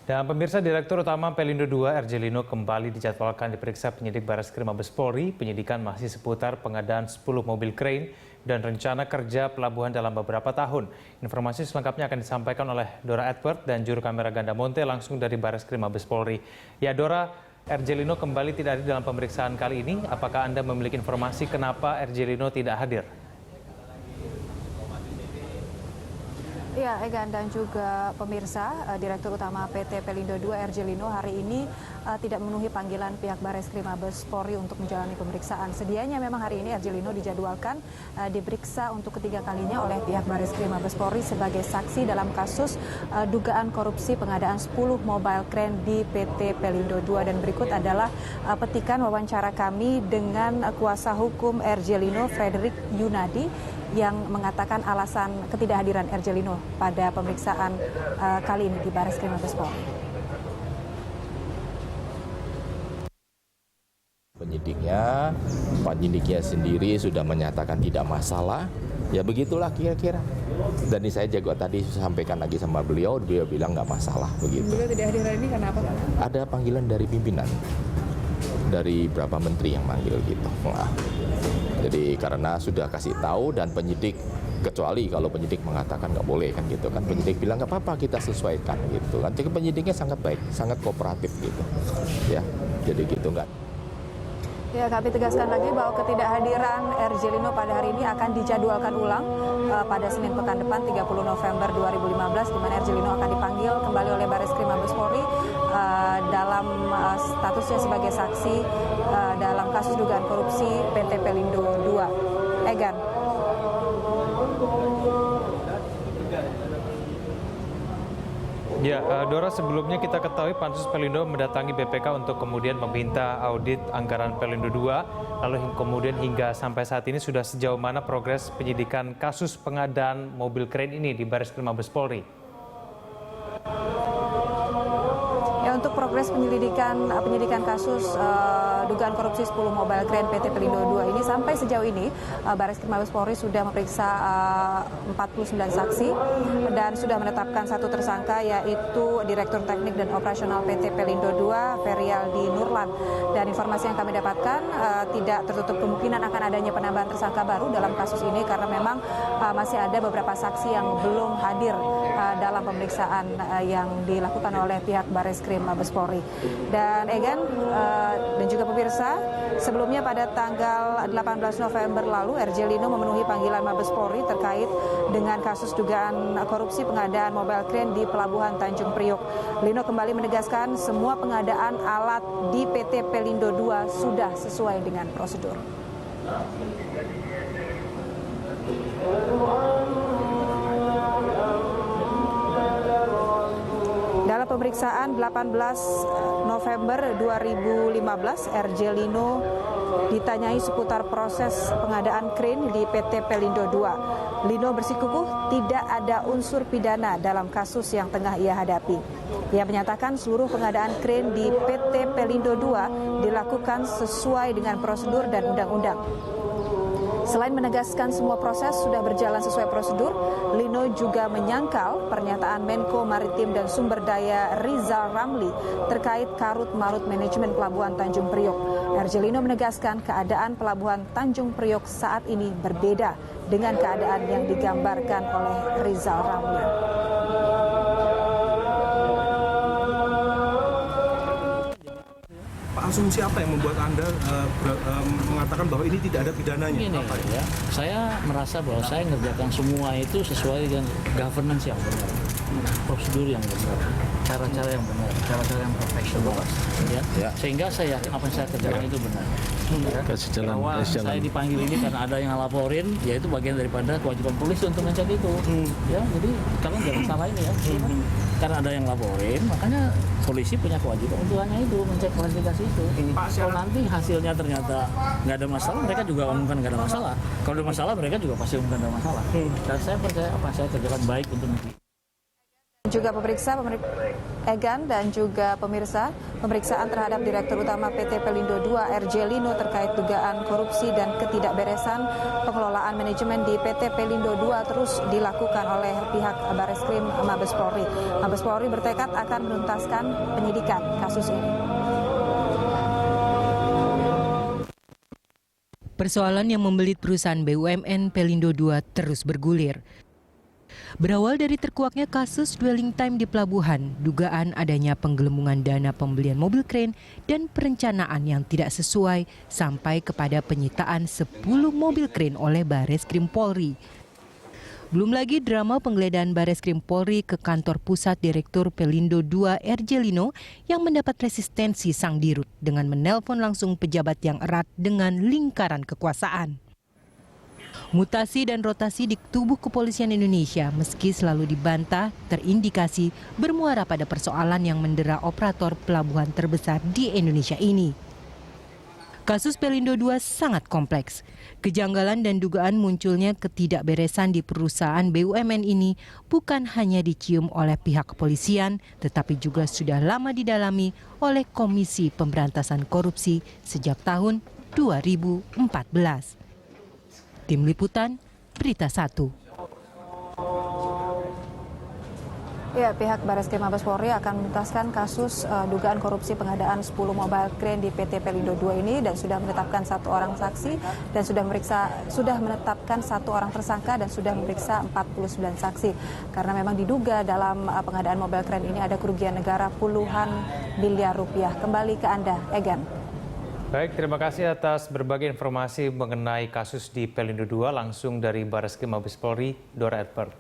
Dan pemirsa, Direktur Utama Pelindo II Erjelino kembali dijadwalkan diperiksa penyidik Barreskrim Mabes Polri. Penyidikan masih seputar pengadaan 10 mobil crane dan rencana kerja pelabuhan dalam beberapa tahun. Informasi selengkapnya akan disampaikan oleh Dora Edward dan juru kamera Ganda Monte langsung dari Barreskrim Mabes Polri. Ya Dora, Erjelino kembali tidak hadir dalam pemeriksaan kali ini. Apakah Anda memiliki informasi kenapa Erjelino tidak hadir? Ya, Egan dan juga pemirsa, Direktur Utama PT Pelindo II Erjelino hari ini tidak memenuhi panggilan pihak Barreskrim Mabes Polri untuk menjalani pemeriksaan. Sedianya memang hari ini Erjelino dijadwalkan diperiksa untuk ketiga kalinya oleh pihak Barreskrim Mabes Polri sebagai saksi dalam kasus dugaan korupsi pengadaan 10 mobile crane di PT Pelindo II. Dan berikut adalah petikan wawancara kami dengan kuasa hukum Erjelino, Frederick Yunadi, yang mengatakan alasan ketidakhadiran Erjelino pada pemeriksaan kali ini di Barreskrim Mabes Polri. Penyidiknya sendiri sudah menyatakan tidak masalah, ya begitulah kira-kira. Dan ini saya juga tadi sampaikan lagi sama beliau bilang nggak masalah begitu. Beliau tidak hadir hari ini karena apa, Pak? Ada panggilan dari pimpinan, dari beberapa menteri yang manggil gitu. Jadi karena sudah kasih tahu dan penyidik, kecuali kalau penyidik mengatakan nggak boleh kan gitu kan, penyidik bilang nggak apa-apa kita sesuaikan gitu kan. Jadi penyidiknya sangat baik, sangat kooperatif gitu, ya. Jadi gitu nggak. Ya, kami tegaskan lagi bahwa ketidakhadiran Erjelino pada hari ini akan dijadwalkan ulang pada Senin pekan depan 30 November 2015, di mana Erjelino akan dipanggil kembali oleh Barreskrim Mabes Polri dalam statusnya sebagai saksi dalam kasus dugaan korupsi PT Pelindo II. Egan. Ya, Dora, sebelumnya kita ketahui Pansus Pelindo mendatangi BPK untuk kemudian meminta audit anggaran Pelindo II. Lalu kemudian hingga sampai saat ini sudah sejauh mana progres penyidikan kasus pengadaan mobil crane ini di Barreskrim Mabes Polri? Ya, untuk progres penyidikan kasus dugaan korupsi 10 mobile crane PT Pelindo II ini sampai sejauh ini Barreskrim Mabes Polri sudah memeriksa 49 saksi dan sudah menetapkan satu tersangka, yaitu Direktur Teknik dan Operasional PT Pelindo II Ferialdi Nurlan. Dan informasi yang kami dapatkan tidak tertutup kemungkinan akan adanya penambahan tersangka baru dalam kasus ini karena memang masih ada beberapa saksi yang belum hadir dalam pemeriksaan yang dilakukan oleh pihak Barreskrim Mabes Polri. Dan Egan dan juga pemirsa, sebelumnya pada tanggal 18 November lalu Erjelino memenuhi panggilan Mabes Polri terkait dengan kasus dugaan korupsi pengadaan mobile crane di Pelabuhan Tanjung Priok. Lino kembali menegaskan semua pengadaan alat di PT Pelindo II sudah sesuai dengan prosedur. Dalam pemeriksaan 18 November 2015, Erjelino ditanyai seputar proses pengadaan crane di PT Pelindo II. Lino bersikukuh tidak ada unsur pidana dalam kasus yang tengah ia hadapi. Ia menyatakan seluruh pengadaan crane di PT Pelindo II dilakukan sesuai dengan prosedur dan undang-undang. Selain menegaskan semua proses sudah berjalan sesuai prosedur, Lino juga menyangkal pernyataan Menko Maritim dan Sumber Daya Rizal Ramli terkait karut-marut manajemen Pelabuhan Tanjung Priok. Erjelino menegaskan keadaan Pelabuhan Tanjung Priok saat ini berbeda dengan keadaan yang digambarkan oleh Rizal Ramli. Asumsi apa yang membuat Anda mengatakan bahwa ini tidak ada pidananya? Ini, ya, saya merasa bahwa saya mengerjakan semua itu sesuai dengan governance yang benar, prosedur yang benar, cara-cara yang benar, cara-cara yang profesional, ya. Sehingga saya yakin apa yang saya kerjakan itu benar. Bahwa saya dipanggil ini karena ada yang laporin, yaitu bagian daripada kewajiban polisi untuk ngecek itu. Ya, jadi kalian jangan salah ini ya. Karena ada yang laporin, makanya polisi punya kewajiban untuk hanya itu, mencek klarifikasi itu. Kalau nanti hasilnya ternyata nggak ada masalah, mereka juga umumkan nggak ada masalah. Kalau ada masalah, mereka juga pasti umumkan ada masalah. Dan saya percaya apa yang saya kerjakan baik untuk negeri. Juga Egan dan juga pemirsa, pemeriksaan terhadap Direktur Utama PT Pelindo II RJ Lino terkait dugaan korupsi dan ketidakberesan pengelolaan manajemen di PT Pelindo II terus dilakukan oleh pihak Bareskrim Mabes Polri. Mabes Polri bertekad akan menuntaskan penyidikan kasus ini. Persoalan yang membelit perusahaan BUMN Pelindo II terus bergulir. Berawal dari terkuaknya kasus dwelling time di pelabuhan, dugaan adanya penggelembungan dana pembelian mobil krain dan perencanaan yang tidak sesuai sampai kepada penyitaan 10 mobil krain oleh Bareskrim Polri. Belum lagi drama penggeledahan Bareskrim Polri ke kantor pusat Direktur Pelindo II RJ Lino yang mendapat resistensi sang dirut dengan menelpon langsung pejabat yang erat dengan lingkaran kekuasaan. Mutasi dan rotasi di tubuh kepolisian Indonesia meski selalu dibantah terindikasi bermuara pada persoalan yang mendera operator pelabuhan terbesar di Indonesia ini. Kasus Pelindo II sangat kompleks. Kejanggalan dan dugaan munculnya ketidakberesan di perusahaan BUMN ini bukan hanya dicium oleh pihak kepolisian, tetapi juga sudah lama didalami oleh Komisi Pemberantasan Korupsi sejak tahun 2014. Tim Liputan, Berita 1. Ya, pihak Bareskrim Mabes Polri akan menuntaskan kasus dugaan korupsi pengadaan 10 mobile crane di PT Pelindo II ini dan sudah menetapkan 1 orang saksi dan sudah menetapkan 1 orang tersangka dan sudah memeriksa 49 saksi. Karena memang diduga dalam pengadaan mobile crane ini ada kerugian negara puluhan miliar rupiah. Kembali ke Anda, Egan. Baik, terima kasih atas berbagai informasi mengenai kasus di Pelindo II langsung dari Bareskrim Mabes Polri, Dora Edward.